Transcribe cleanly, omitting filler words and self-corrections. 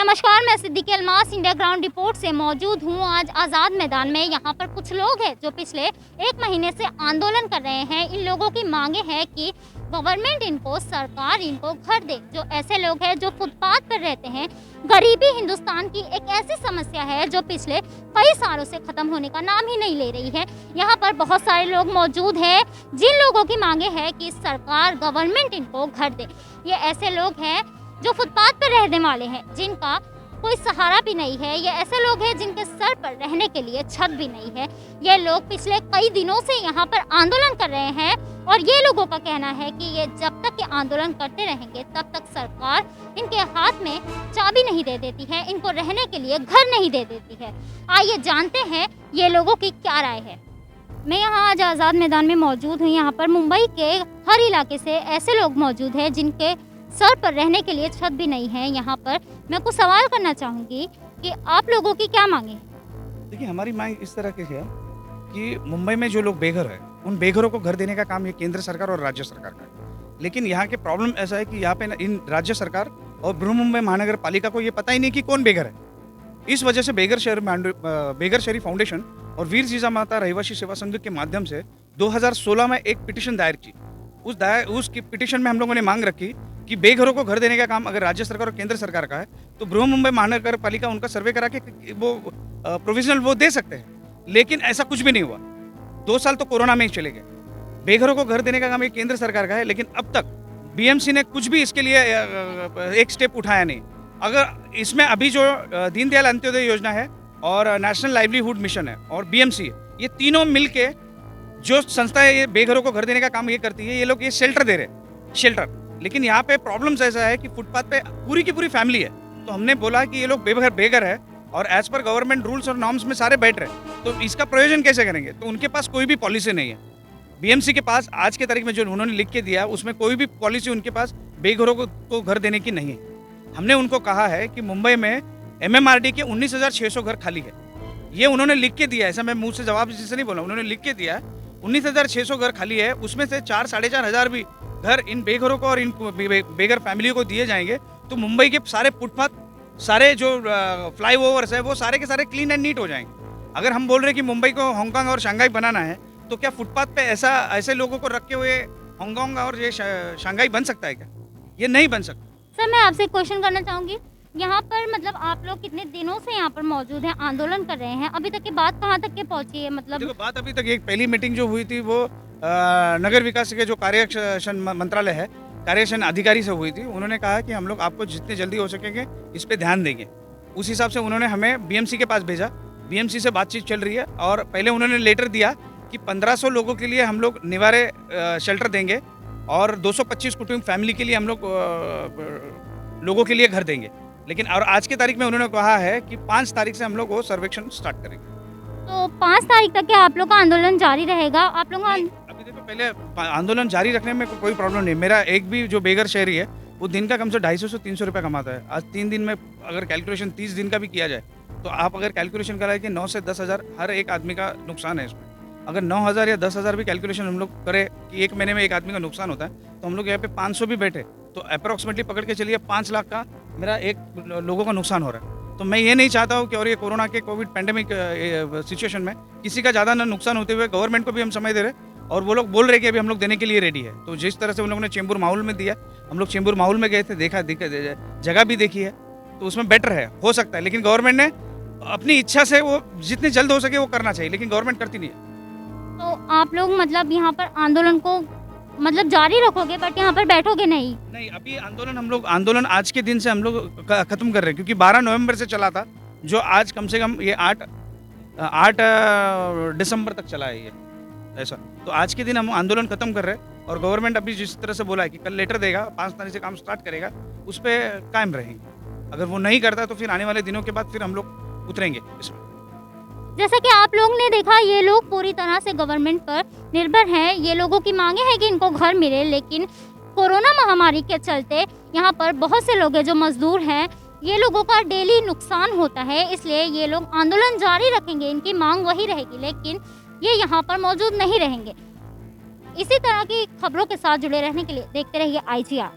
नमस्कार, मैं Siddiqui Almas India ground report से मौजूद हूँ। आज आज़ाद मैदान में यहाँ पर कुछ लोग हैं जो पिछले 1 महीने से आंदोलन कर रहे हैं। इन लोगों की मांगे हैं कि गवर्नमेंट इनको, सरकार इनको घर दे। जो ऐसे लोग हैं जो फुटपाथ पर रहते हैं। गरीबी हिंदुस्तान की एक ऐसी समस्या है जो पिछले कई सालों से खत्म होने का नाम ही नहीं ले रही है। यहाँ पर बहुत सारे लोग मौजूद हैं जिन लोगों की मांगे हैं कि सरकार, गवर्नमेंट इनको घर दे। ये ऐसे लोग हैं जो फुटपाथ पर रहने वाले हैं, जिनका कोई सहारा भी नहीं है। ये ऐसे लोग हैं जिनके सर पर रहने के लिए छत भी नहीं है। ये लोग पिछले कई दिनों से यहाँ पर आंदोलन कर रहे हैं और ये लोगों का कहना है कि ये जब तक ये आंदोलन करते रहेंगे तब तक सरकार इनके हाथ में चाबी नहीं दे देती है, इनको रहने के लिए घर नहीं दे देती है। आइए जानते हैं ये लोगों की क्या राय है। मैं यहाँ आज आज़ाद मैदान में मौजूद हूँ। यहाँ पर मुंबई के हर इलाके से ऐसे लोग मौजूद हैं जिनके सर पर रहने के लिए छत भी नहीं है। यहाँ पर मैं कुछ सवाल करना चाहूँगी कि आप लोगों की क्या मांगे? देखिए, हमारी मांग इस तरह की है कि मुंबई में जो लोग बेघर हैं, उन बेघरों को घर देने का काम ये केंद्र सरकार और राज्य सरकार का है। लेकिन यहाँ के प्रॉब्लम ऐसा है कि यहाँ पे इन राज्य सरकार और बृहमुंबई महानगर पालिका को ये पता ही नहीं कि कौन बेघर है। इस वजह से बेघर शहरी फाउंडेशन और वीर जीजा माता रहिवासी सेवा संघ के माध्यम से 2016 में एक पिटीशन दायर की। उस पिटीशन में हम लोगों ने मांग रखी कि बेघरों को घर देने का काम अगर राज्य सरकार और केंद्र सरकार का है तो बृहमुंबई महानगर पालिका उनका सर्वे करा के वो प्रोविजनल वो दे सकते हैं। लेकिन ऐसा कुछ भी नहीं हुआ। 2 साल तो कोरोना में ही चले गए। बेघरों को घर देने का काम ये केंद्र सरकार का है, लेकिन अब तक बीएमसी ने कुछ भी इसके लिए एक स्टेप उठाया नहीं। अगर इसमें अभी जो दीनदयाल अंत्योदय योजना है और नेशनल लाइवलीहुड मिशन है और बीएमसी है, ये तीनों मिलके जो संस्थाएं ये बेघरों को घर देने का काम ये करती है, ये लोग ये शेल्टर दे रहे हैं, शेल्टर। लेकिन यहाँ पे प्रॉब्लम्स ऐसा है कि फुटपाथ पे पूरी की पूरी फैमिली है। तो हमने बोला कि ये लोग बेघर है और एज पर गवर्नमेंट रूल्स और नॉर्म्स में सारे बैठ रहे हैं, तो इसका प्रयोजन कैसे करेंगे? तो उनके पास कोई भी पॉलिसी नहीं है। बीएमसी के पास आज के तारीख में जो उन्होंने लिख के दिया उसमें कोई भी पॉलिसी उनके पास बेघरों को घर देने की नहीं है। हमने उनको कहा है कि मुंबई में MMRD के 19,600 घर खाली है। ये उन्होंने लिख के दिया है, ऐसा मैं मुँह से जवाब जिसे नहीं बोला, उन्होंने लिख के दिया है 19,600 घर खाली है। उसमें से 4-4.5 हज़ार भी घर इन बेघरों को और इन बेघर फैमिलियों को दिए जाएंगे तो मुंबई के सारे फुटपाथ, सारे जो फ्लाईओवर्स है वो सारे के सारे क्लीन एंड नीट हो जाएंगे। अगर हम बोल रहे हैं कि मुंबई को हांगकांग और शंघाई बनाना है तो क्या फुटपाथ पे ऐसे लोगों को रखे हुए हांगकांग और ये शंघाई बन सकता है क्या? ये नहीं बन सकता। सर, मैं आपसे एक क्वेश्चन करना चाहूँगी। यहाँ पर मतलब आप लोग कितने दिनों से यहाँ पर मौजूद हैं, आंदोलन कर रहे हैं? अभी तक की बात कहाँ तक के पहुँची है? मतलब देखो, बात अभी तक एक पहली मीटिंग जो हुई थी वो नगर विकास के जो कार्यशन मंत्रालय है, कार्यशन अधिकारी से हुई थी। उन्होंने कहा कि हम लोग आपको जितने जल्दी हो सकेंगे इस पे ध्यान देंगे। उस हिसाब से उन्होंने हमें बीएमसी के पास भेजा। बीएमसी से बातचीत चल रही है और पहले उन्होंने लेटर दिया कि 1500 लोगों के लिए हम लोग निवारे शेल्टर देंगे और 225 कुटुंब फैमिली के लिए हम लोग लोगों के लिए घर देंगे। लेकिन और आज की तारीख में उन्होंने कहा है कि 5 तारीख से हम लोग वो सर्वेक्षण स्टार्ट करेंगे। तो 5 तारीख तक क्या आप लोग का आंदोलन जारी रहेगा? आप लोग अभी देखो, पहले आंदोलन जारी रखने में कोई प्रॉब्लम नहीं। मेरा एक भी जो बेघर शहरी है वो दिन का कम से 250 से 300 रुपये कमाता है। आज 3 दिन में अगर कैलकुलेशन 30 दिन का भी किया जाए तो आप अगर कैलकुलेशन कराएं कि 9 से 10 हज़ार हर एक आदमी का नुकसान है इसमें। अगर 9,000 या 10,000 भी कैलकुलेशन हम लोग करें कि एक महीने में एक आदमी का नुकसान होता है तो हम लोग यहाँ पे 500 भी बैठे तो अप्रोक्सीमेटली पकड़ के चलिए 5 लाख का मेरा एक लोगों का नुकसान हो रहा है। तो मैं ये नहीं चाहता हूँ कि और ये कोरोना के कोविड पैंडेमिक सिचुएशन में किसी का ज़्यादा ना नुकसान होते हुए गवर्नमेंट को भी हम समय दे रहे और वो लोग बोल रहे कि अभी हम लोग देने के लिए रेडी है। तो जिस तरह से उन लोगों ने चेंबूर माहौल में दिया, हम लोग चेंबूर माहौल में गए थे, देखा जगह भी देखी है, तो उसमें बेटर है, हो सकता है। लेकिन गवर्नमेंट ने अपनी इच्छा से वो जितनी जल्द हो सके वो करना चाहिए, लेकिन गवर्नमेंट करती नहीं है। तो आप लोग मतलब यहाँ पर आंदोलन को मतलब जारी रखोगे बट यहाँ पर बैठोगे नहीं? नहीं, अभी आंदोलन आज के दिन से हम लोग खत्म कर रहे हैं, क्योंकि 12 नवंबर से चला था, जो आज कम से कम ये 8 दिसंबर तक चला है ये ऐसा। तो आज के दिन हम आंदोलन खत्म कर रहे हैं और गवर्नमेंट अभी जिस तरह से बोला है कि कल लेटर देगा, 5 तारीख से काम स्टार्ट करेगा, उस पर कायम रहेंगे। अगर वो नहीं करता तो फिर आने वाले दिनों के बाद फिर हम लोग उतरेंगे इसमें। जैसा कि आप लोग ने देखा, ये लोग पूरी तरह से गवर्नमेंट पर निर्भर हैं। ये लोगों की मांगे हैं कि इनको घर मिले, लेकिन कोरोना महामारी के चलते यहाँ पर बहुत से लोग हैं जो मजदूर हैं, ये लोगों का डेली नुकसान होता है, इसलिए ये लोग आंदोलन जारी रखेंगे। इनकी मांग वही रहेगी, लेकिन ये यहाँ पर मौजूद नहीं रहेंगे। इसी तरह की खबरों के साथ जुड़े रहने के लिए देखते रहिए IGR।